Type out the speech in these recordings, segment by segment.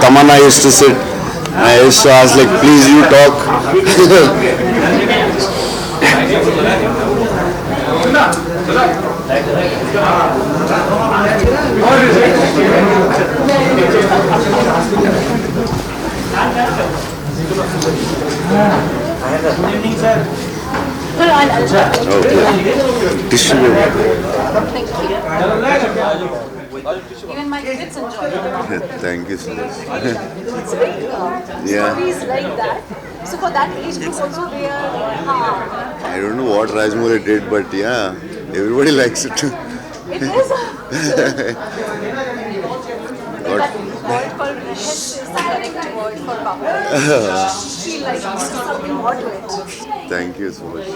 Tamanna used to sit. I used to ask like, please you talk. Good evening, sir. Tissue. Thank you. Even my kids enjoy it. Thank you so much. It's big Yeah. stories like that. So for that age group also they are. I don't know what Rajmouli did, but yeah, everybody likes it. It is. That word called RadheShyam is the correct word for Prabhas. Feel like there's something more to it. Thank you so much.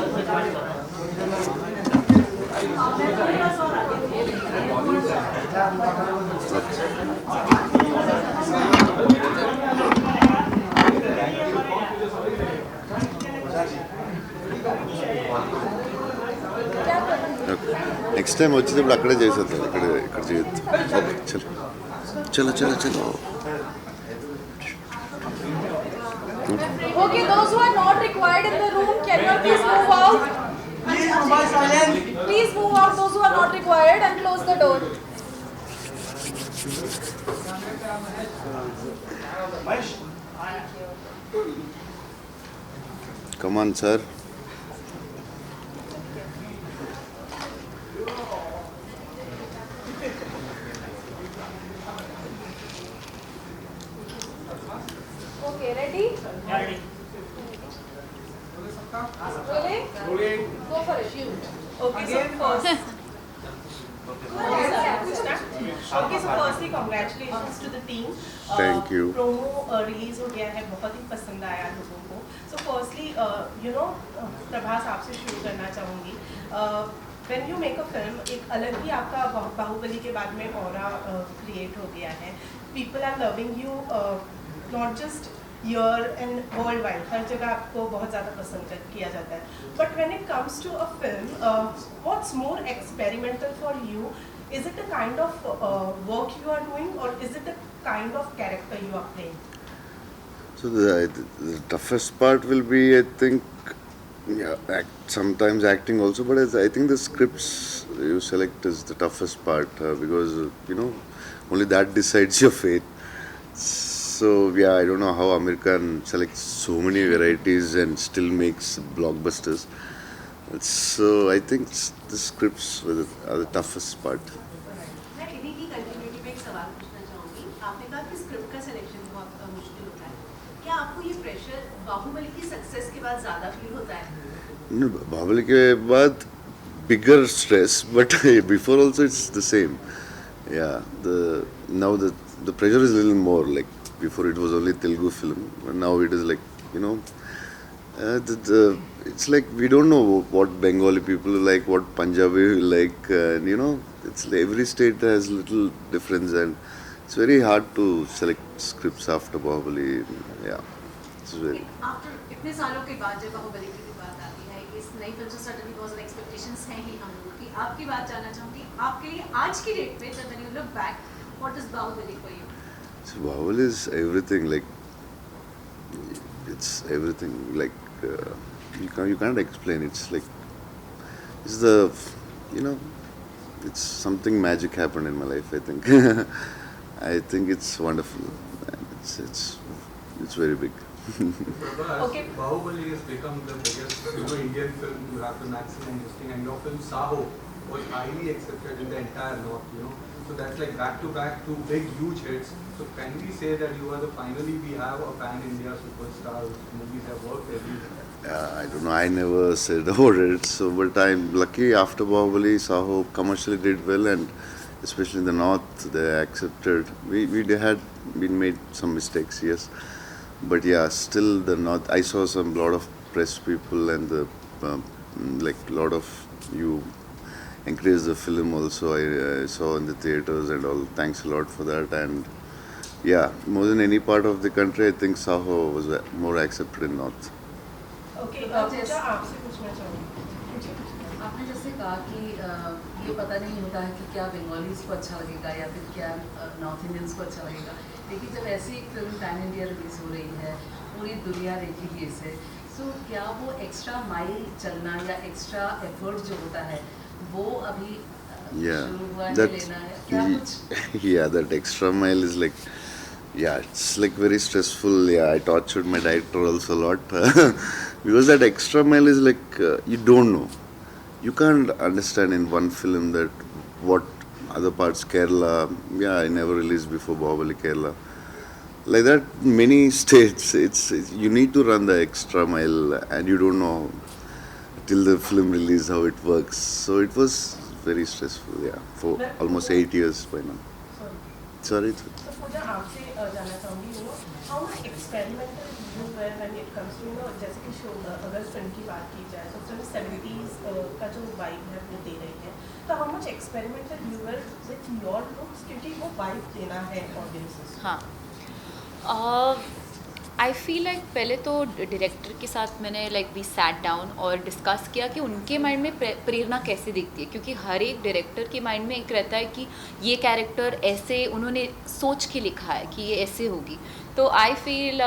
Next time వచ్చేటప్పుడు అక్కడే చేసేద్దాం ఇక్కడ చేయొద్దు okay చలో చలో చలో చలో Okay, those who are not required in the room, can you please move out? Please move out, those who are not required, and close the door. Come on, sir. Okay, ready? Ready. Rolling? Go for it. Okay, so first. Okay, so firstly, congratulations to the team. Thank you. Promo release हो गया है, बहुत ही पसंद आया लोगों को. So firstly, Prabhas आपसे शुरू करना चाहूँगी. When you make a film, एक अलग ही आपका बाहुबली के बाद में ऑरा क्रिएट हो गया है. People are loving you, not just here and worldwide. हर जगह आपको बहुत ज़्यादा पसंद किया जाता है. But when it comes to a film, what's more experimental for you? Is it a kind of work you are doing, or is it a kind of character you are playing? So the toughest part will be, I think, yeah, sometimes acting also, but I think the scripts you select is the toughest part because only that decides your fate. So yeah, I don't know how American selects so many varieties and still makes blockbusters. So I think the scripts are the toughest part. मैं इन्हीं की continuity में एक सवाल पूछना चाहूँगी. आपने कहा कि स्क्रिप्ट का सिलेक्शन बहुत मुश्किल होता है. क्या आपको ये प्रेशर बाहुबली की सक्सेस के बाद ज़्यादा फील होता है? बाहुबली के बाद bigger stress, but before also it's the same. Yeah, now the pressure is a little more. Like before it was only Telugu film, but now it is like it's like we don't know what Bengali people like, what Punjabi like, and it's like every state has little difference, and it's very hard to select scripts after Bahubali. Yeah, it's very. After इतने सालों के बाद जब बाहुबली की बात आती है, इस नई फिल्म से सडनली बहुत सारे एक्सपेक्टेशंस हैं ही हम लोगों की. आपकी बात जानना चाहूँगी, आपके लिए आज की डेट पे जब when you look back, what is Baahubali for you? So Bahubali is everything. Like it's everything. Like you can't explain. It's like it's the it's something magic happened in my life. I think I think it's wonderful. It's very big. Okay. Bahubali has become the biggest Indian film. You have the maximum listing, and your film Saho was highly accepted in the entire North. So that's like back to back two big huge hits. So can we say that finally we have a pan-India superstar whose movies have worked everywhere? I don't know. I never said about it. So, but I'm lucky. After Bahubali, Saho commercially did well, and especially in the North, they accepted. We had been made some mistakes, yes, but yeah, still the North. I saw lot of press people and the like lot of you encouraged the film also. I saw in the theaters and all. Thanks a lot for that. And yeah, more than any part of the country, I think Saho was more accepted in North. Okay, पूजा आपसे पूछना चाहूँगी. आपने जैसे कहा कि ये पता नहीं होता है कि क्या बंगालीज को अच्छा लगेगा या फिर क्या नॉर्थ इंडियंस को अच्छा लगेगा, लेकिन जब ऐसी एक फिल्म पैन इंडिया रिलीज हो रही है, पूरी दुनिया देखेगी इसे, सो क्या वो एक्स्ट्रा माइल चलना या एक्स्ट्रा एफर्ट जो होता है वो अभी शुरू हुआ है, लेना है क्या कुछ? yeah, that extra mile is like, yeah, it's like very stressful. Yeah, I tortured my director also a lot because that extra mile is like you don't know, you can't understand in one film that what other parts. Kerala, yeah, I never released before Bahubali Kerala. Like that, many states, it's you need to run the extra mile, and you don't know till the film release how it works. So it was very stressful, yeah, for almost 8 years by now. Sorry. तो पूजा आपसे जानना चाहूँगी, how much experimental you were when it comes to जैसे कि show, अगर film की बात की जाए तो फिल्म 70s का जो वाइब है वो दे रही है, तो how much experimental you were with your looks, क्योंकि वो वाइब देना है ऑडियंसेस। हाँ, आई फील लाइक पहले तो डायरेक्टर के साथ मैंने लाइक वी सैट डाउन और डिस्कस किया कि उनके माइंड में प्रेरणा कैसे दिखती है, क्योंकि हर एक डायरेक्टर के माइंड में एक रहता है कि ये कैरेक्टर ऐसे उन्होंने सोच के लिखा है कि ये ऐसे होगी। तो आई फील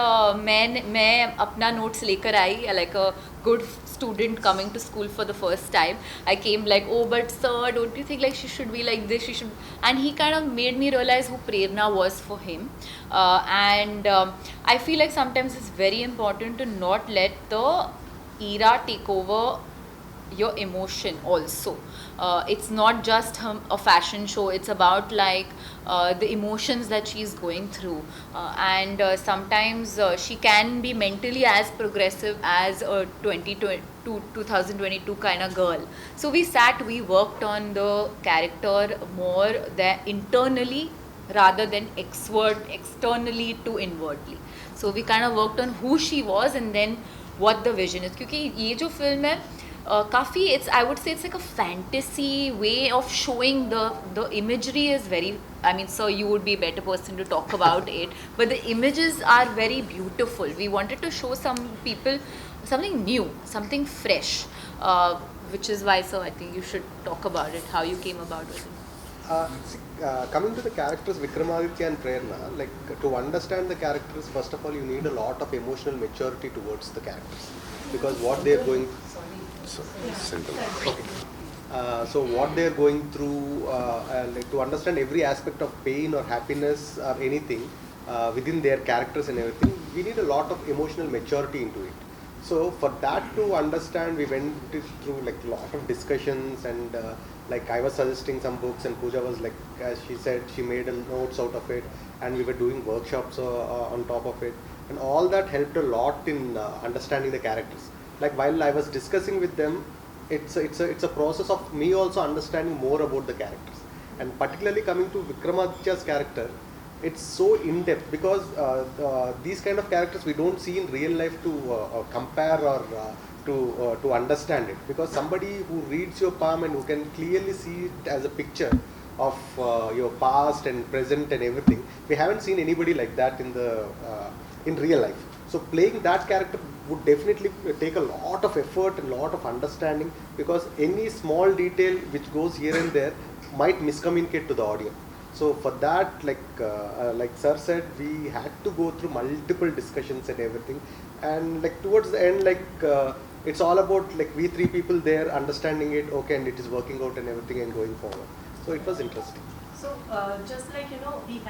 मैं अपना नोट्स लेकर I like a good student coming to school for the first time. I came like, oh, but sir, don't you think like she should be like this? She should, and he kind of made me realize who Prerna was for him. I feel like sometimes it's very important to not let the era take over your emotion also. It's not just a fashion show, it's about like the emotions that she's going through, and sometimes she can be mentally as progressive as a 2022 kind of girl. So we worked on the character more than internally rather than externally to inwardly. So we kind of worked on who she was and then what the vision is, क्योंकि ये जो film है काफ़ी, it's, I would say it's like a fantasy way of showing the imagery is very, I mean, sir, you would be a better person to talk about it, but the images are very beautiful. We wanted to show some people something new, something fresh, which is why, sir, I think you should talk about it, how you came about with it. Coming to the characters Vikramaditya and Prerna, like to understand the characters, first of all you need a lot of emotional maturity towards the characters, because what they are going so what they are going through, like to understand every aspect of pain or happiness or anything within their characters and everything, we need a lot of emotional maturity into it. So for that to understand, we went through like a lot of discussions, and like I was suggesting some books and Pooja was like, as she said, she made notes out of it, and we were doing workshops on top of it, and all that helped a lot in understanding the characters. Like while I was discussing with them, it's a process of me also understanding more about the characters, and particularly coming to Vikramaditya's character, it's so in-depth, because these kind of characters we don't see in real life to compare or to understand it, because somebody who reads your palm and who can clearly see it as a picture of your past and present and everything, we haven't seen anybody like that in real life. So playing that character would definitely take a lot of effort and a lot of understanding, because any small detail which goes here and there might miscommunicate to the audience. So for that, like sir said, we had to go through multiple discussions and everything, and like towards the end, like it's all about like we three people there understanding it, okay, and it is working out and everything and going forward. So it was interesting. So just like we have